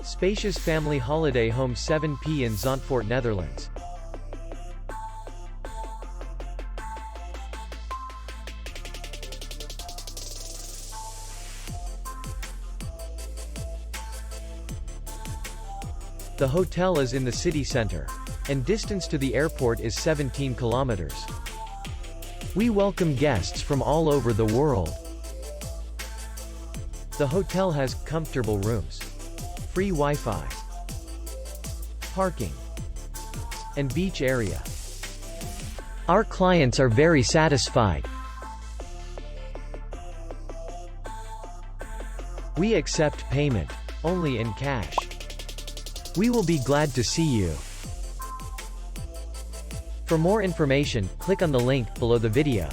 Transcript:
Spacious Family Holiday Home 7P in Zandvoort, Netherlands. The hotel is in the city center, and distance to the airport is 17 kilometers. We welcome guests from all over the world. The hotel has comfortable rooms, free Wi-Fi, parking, and beach area. Our clients are very satisfied. We accept payment only in cash. We will be glad to see you. For more information, click on the link below the video.